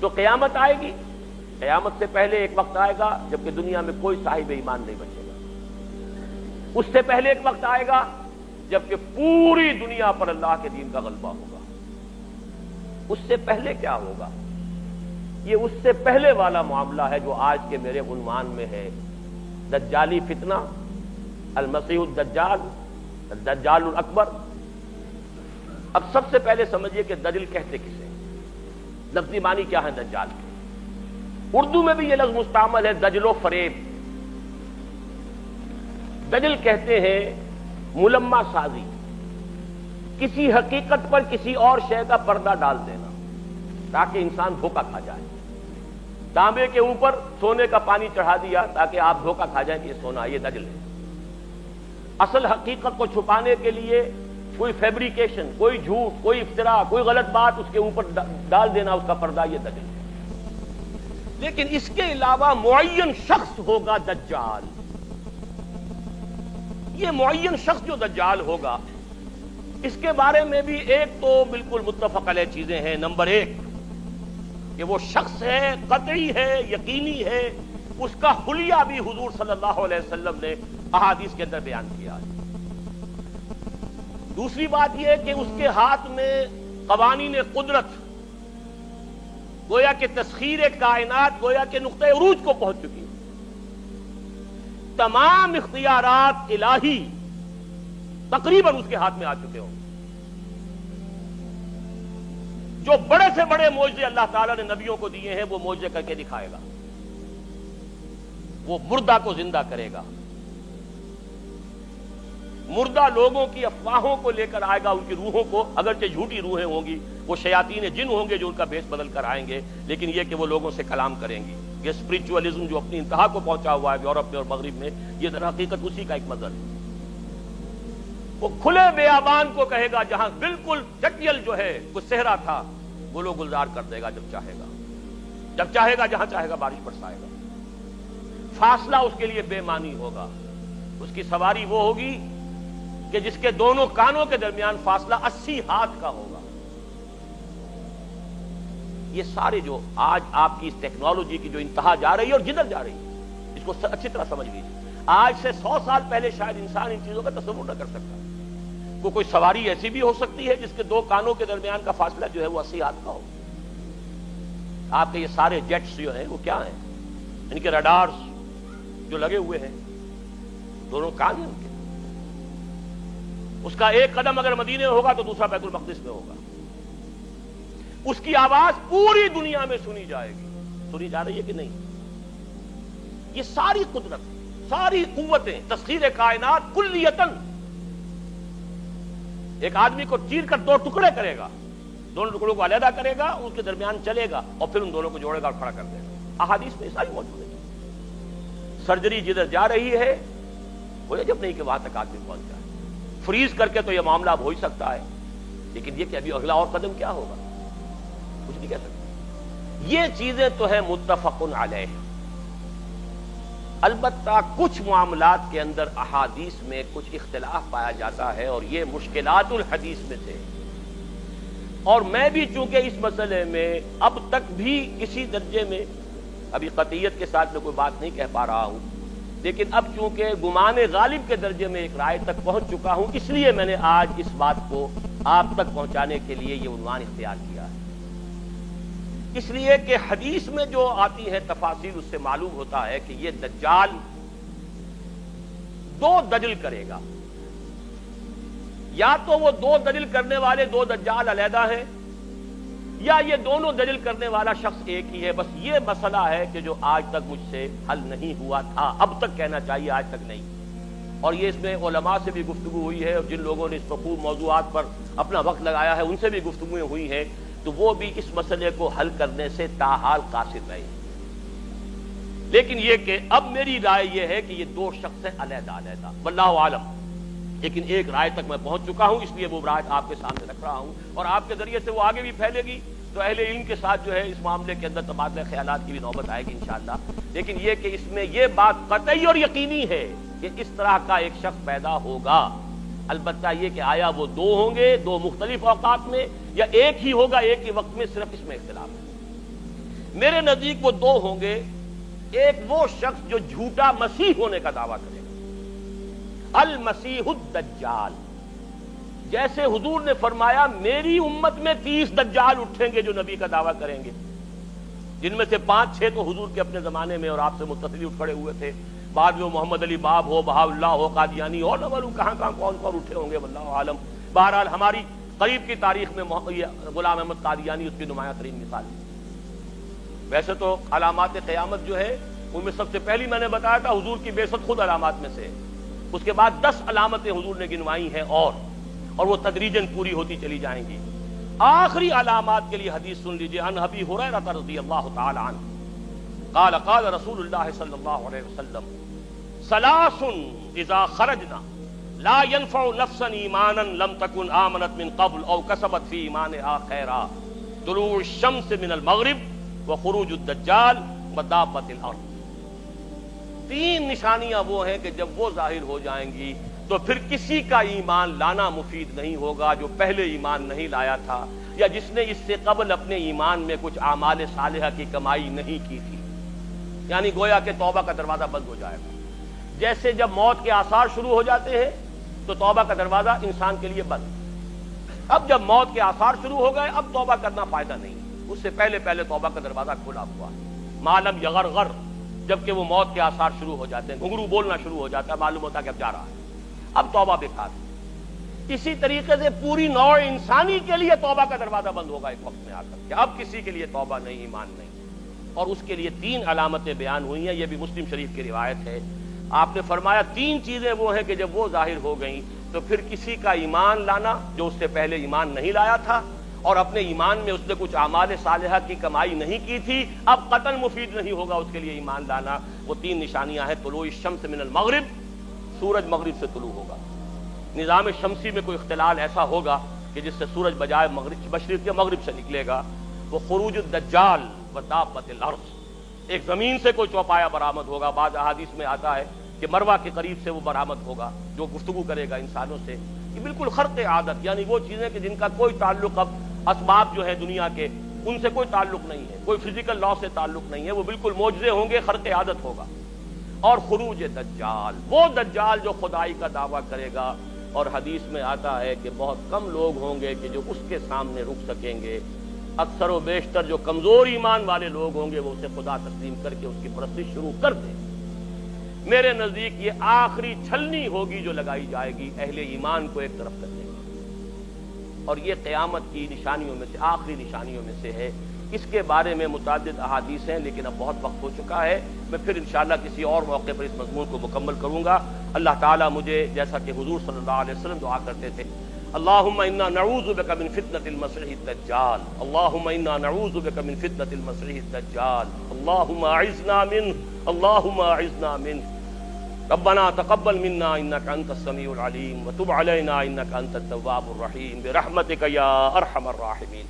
تو قیامت آئے گی، قیامت سے پہلے ایک وقت آئے گا جبکہ دنیا میں کوئی صاحب ایمان نہیں بچے گا، اس سے پہلے ایک وقت آئے گا جبکہ پوری دنیا پر اللہ کے دین کا غلبہ ہوگا۔ اس سے پہلے کیا ہوگا؟ یہ اس سے پہلے والا معاملہ ہے جو آج کے میرے عنوان میں ہے، دجالی فتنہ، المسیح الدجال، الدجال الاکبر۔ اب سب سے پہلے سمجھیے کہ دجل کہتے کسے، لفظی معنی کیا ہے دجال کے؟ اردو میں بھی یہ لفظ مستعمل ہے، دجل و فریب۔ دجل کہتے ہیں ملمہ سازی، کسی حقیقت پر کسی اور شے کا پردہ ڈال دینا تاکہ انسان دھوکہ کھا جائے۔ تانبے کے اوپر سونے کا پانی چڑھا دیا تاکہ آپ دھوکہ کھا جائیں کہ یہ سونا، یہ دجل ہے۔ اصل حقیقت کو چھپانے کے لیے کوئی فیبریکیشن، کوئی جھوٹ، کوئی افتراء، کوئی غلط بات اس کے اوپر ڈال دینا، اس کا پردہ، یہ دجل ہے۔ لیکن اس کے علاوہ معین شخص ہوگا دجال۔ یہ معین شخص جو دجال ہوگا، اس کے بارے میں بھی ایک تو بالکل متفق علیہ چیزیں ہیں۔ نمبر ایک کہ وہ شخص ہے، قطعی ہے، یقینی ہے، اس کا حلیہ بھی حضور صلی اللہ علیہ وسلم نے احادیث کے اندر بیان کیا ہے۔ دوسری بات یہ کہ اس کے ہاتھ میں قوانین قدرت، گویا کہ تسخیر کائنات، گویا کہ نقطہ عروج کو پہنچ چکی ہے۔ تمام اختیارات الہی تقریباً اس کے ہاتھ میں آ چکے ہوں۔ جو بڑے سے بڑے معجزے اللہ تعالیٰ نے نبیوں کو دیے ہیں وہ معجزے کر کے دکھائے گا۔ وہ مردہ کو زندہ کرے گا، مردہ لوگوں کی افواہوں کو لے کر آئے گا، ان کی روحوں کو، اگرچہ جھوٹی روحیں ہوں گی، وہ شیاطین جن ہوں گے جو ان کا بھیس بدل کر آئیں گے، لیکن یہ کہ وہ لوگوں سے کلام کریں گی۔ یہ اسپرچولیزم جو اپنی انتہا کو پہنچا ہوا ہے یورپ میں اور مغرب میں، یہ در حقیقت اسی کا ایک مظہر ہے۔ وہ کھلے بیابان کو کہے گا، جہاں بالکل چٹیل جو ہے وہ صحرا تھا، وہ لوگ گلزار کر دے گا جب چاہے گا، جب چاہے گا، جہاں چاہے گا بارش برسائے گا۔ فاصلہ اس کے لیے بے معنی ہوگا۔ اس کی سواری وہ ہوگی کہ جس کے دونوں کانوں کے درمیان فاصلہ 80 ہاتھ کا ہوگا۔ یہ سارے جو آج آپ کی اس ٹیکنالوجی کی جو انتہا جا رہی ہے اور جدھر جا رہی ہے، اس کو اچھی طرح سمجھ لیجیے۔ آج سے 100 سال پہلے شاید انسان ان چیزوں کا تصور نہ کر سکتا۔ کوئی سواری ایسی بھی ہو سکتی ہے جس کے دو کانوں کے درمیان کا فاصلہ جو ہے وہ 80 ہاتھ کا ہو۔ آپ کے یہ سارے جیٹس جو ہیں وہ کیا ہیں؟ ان کے ریڈارز جو لگے ہوئے ہیں، دونوں کان ہیں ان کے۔ اس کا ایک قدم اگر مدینے میں ہوگا تو دوسرا بیت المقدس میں ہوگا۔ اس کی آواز پوری دنیا میں سنی جائے گی۔ سنی جا رہی ہے کہ نہیں؟ یہ ساری قدرت، ساری قوتیں، تسخیر کائنات کلیتاً ایک آدمی کو چیر کر دو ٹکڑے کرے گا، دونوں ٹکڑوں کو علیحدہ کرے گا، اس کے درمیان چلے گا اور پھر ان دونوں کو جوڑے گا اور کھڑا کر دے گا۔ احادیث میں ساری موجود ہے۔ سرجری جدھر جا رہی ہے وہ جب نہیں کہ وہاں تک آدمی پہنچ جائے۔ فریز کر کے تو یہ معاملہ اب ہو ہی سکتا ہے، لیکن یہ کہ ابھی اگلا اور قدم کیا ہوگا کچھ نہیں کہہ سکتے۔ یہ چیزیں تو ہیں متفق علیہ۔ البتہ کچھ معاملات کے اندر احادیث میں کچھ اختلاف پایا جاتا ہے اور یہ مشکلات الحدیث میں سے، اور میں بھی چونکہ اس مسئلے میں اب تک بھی کسی درجے میں، ابھی قطعیت کے ساتھ میں کوئی بات نہیں کہہ پا رہا ہوں، لیکن اب چونکہ گمان غالب کے درجے میں ایک رائے تک پہنچ چکا ہوں، اس لیے میں نے آج اس بات کو آپ تک پہنچانے کے لیے یہ عنوان اختیار کیا ہے۔ اس لیے کہ حدیث میں جو آتی ہے تفاصیل، اس سے معلوم ہوتا ہے کہ یہ دجال دو دجل کرے گا۔ یا تو وہ دو دجل کرنے والے دو دجال علیحدہ ہیں، یا یہ دونوں دجل کرنے والا شخص ایک ہی ہے۔ بس یہ مسئلہ ہے کہ جو آج تک مجھ سے حل نہیں ہوا تھا، اب تک کہنا چاہیے آج تک نہیں، اور یہ اس میں علماء سے بھی گفتگو ہوئی ہے، اور جن لوگوں نے اس پر خوب موضوعات پر اپنا وقت لگایا ہے ان سے بھی گفتگویں ہوئی ہیں، تو وہ بھی اس مسئلے کو حل کرنے سے تاحال قاصر رہے۔ لیکن یہ کہ اب میری رائے یہ ہے کہ یہ دو شخص ہیں علیحدہ علیحدہ، واللہ عالم، لیکن ایک رائے تک میں پہنچ چکا ہوں، اس لیے وہ رائے آپ کے سامنے رکھ رہا ہوں، اور آپ کے ذریعے سے وہ آگے بھی پھیلے گی تو اہل علم کے ساتھ جو ہے اس معاملے کے اندر تبادلہ خیالات کی بھی نوبت آئے گی انشاءاللہ۔ لیکن یہ کہ اس میں یہ بات قطعی اور یقینی ہے کہ اس طرح کا ایک شخص پیدا ہوگا۔ البتہ یہ کہ آیا وہ دو ہوں گے دو مختلف اوقات میں، یا ایک ہی ہوگا ایک ہی وقت میں، صرف اس میں اختلاف ہے۔ میرے نزدیک وہ دو ہوں گے، ایک وہ شخص جو جھوٹا مسیح ہونے کا دعویٰ کرے گا، المسیح الدجال، جیسے حضور نے فرمایا میری امت میں 30 دجال اٹھیں گے جو نبی کا دعویٰ کریں گے، جن میں سے 5-6 تو حضور کے اپنے زمانے میں اور آپ سے متصل اٹھ کھڑے ہوئے تھے، بعد میں محمد علی باب ہو، بہاء اللہ ہو، قادیانی اور نہ معلوم کہاں کون اٹھے ہوں گے واللہ عالم۔ بہرحال ہماری قریب کی تاریخ میں غلام احمد قادیانی اس کی نمایاں ترین مثال ہے۔ ویسے تو علامات قیامت جو ہے ان میں سب سے پہلی میں نے بتایا تھا حضور کی بعثت خود علامات میں سے ہے، اس کے بعد 10 علامتیں حضور نے گنوائی ہیں اور وہ تدریجاً پوری ہوتی چلی جائیں گی۔ آخری علامات کے لیے حدیث سن لیجیے، عن ابی ہریرہ رضی اللہ تعالی عنہ قال قال رسول اللہ صلی اللہ علیہ وسلم ثلاث اذا خرجنا لا ينفع نفسا ایمانا لم تكن آمنت من قبل او کسبت فی ایمانها خیرا، طلوع الشمس من المغرب وخروج الدجال ودابۃ الارض۔ 3 نشانیاں وہ ہیں کہ جب وہ ظاہر ہو جائیں گی تو پھر کسی کا ایمان لانا مفید نہیں ہوگا جو پہلے ایمان نہیں لایا تھا یا جس نے اس سے قبل اپنے ایمان میں کچھ اعمال صالحہ کی کمائی نہیں کی تھی، یعنی گویا کہ توبہ کا دروازہ بند ہو جائے گا۔ جیسے جب موت کے آثار شروع ہو جاتے ہیں تو توبہ کا دروازہ انسان کے لیے بند، اب جب موت کے آثار شروع ہو گئے اب توبہ کرنا فائدہ نہیں، اس سے پہلے توبہ کا دروازہ کھلا ہوا ہے۔ معلم یغرغر، جبکہ وہ موت کے آثار شروع ہو جاتے ہیں، گھنگرو بولنا شروع ہو جاتا ہے، معلوم ہوتا ہے کہ اب جا رہا ہے، اب توبہ بیکار ہے۔ اسی طریقے سے پوری نوع انسانی کے لیے توبہ کا دروازہ بند ہوگا ایک وقت میں آ کر کہ اب کسی کے لیے توبہ نہیں، ایمان نہیں، اور اس کے لیے 3 علامتیں بیان ہوئی ہیں، یہ بھی مسلم شریف کی روایت ہے۔ آپ نے فرمایا 3 چیزیں وہ ہیں کہ جب وہ ظاہر ہو گئیں تو پھر کسی کا ایمان لانا جو اس سے پہلے ایمان نہیں لایا تھا اور اپنے ایمان میں اس نے کچھ اعمال صالحہ کی کمائی نہیں کی تھی، اب قطعاً مفید نہیں ہوگا اس کے لیے ایمان لانا۔ وہ 3 نشانیاں ہیں، طلوع الشمس من المغرب، سورج مغرب سے طلوع ہوگا، نظام شمسی میں کوئی اختلال ایسا ہوگا کہ جس سے سورج بجائے مشرق یا مغرب سے نکلے گا، وہ خروج الدجال ودابۃ الارض، ایک زمین سے کوئی چوپایا برآمد ہوگا، بعض احادیث میں آتا ہے کہ مروہ کے قریب سے وہ برآمد ہوگا جو گفتگو کرے گا انسانوں سے، یہ بالکل خرق عادت، یعنی وہ چیزیں کہ جن کا کوئی تعلق اب اسباب جو ہے دنیا کے ان سے کوئی تعلق نہیں ہے، کوئی فزیکل لا سے تعلق نہیں ہے، وہ بالکل معجزے ہوں گے، خرق عادت ہوگا۔ اور خروج دجال، وہ دجال جو خدائی کا دعویٰ کرے گا، اور حدیث میں آتا ہے کہ بہت کم لوگ ہوں گے کہ جو اس کے سامنے رک سکیں گے، اکثر و بیشتر جو کمزور ایمان والے لوگ ہوں گے وہ اسے خدا تسلیم کر کے اس کی پرستش شروع کر دیں۔ میرے نزدیک یہ آخری چھلنی ہوگی جو لگائی جائے گی اہل ایمان کو ایک طرف کرنے کی، اور یہ قیامت کی نشانیوں میں سے آخری نشانیوں میں سے ہے۔ اس کے بارے میں متعدد احادیث ہیں لیکن اب بہت وقت ہو چکا ہے، میں پھر انشاءاللہ کسی اور موقع پر اس مضمون کو مکمل کروں گا۔ اللہ تعالیٰ مجھے، جیسا کہ حضور صلی اللہ علیہ وسلم دعا کرتے تھے، اللہم انا نعوذ بک من فتنة المسیح الدجال، اللہم انا نعوذ بک من فتنة المسیح الدجال، اللہم اعذنا منہ، اللہم اعذنا منہ، ربنا تقبل منا انك انت السميع العليم وتب علينا انك انت التواب الرحيم برحمتك يا ارحم الراحمين۔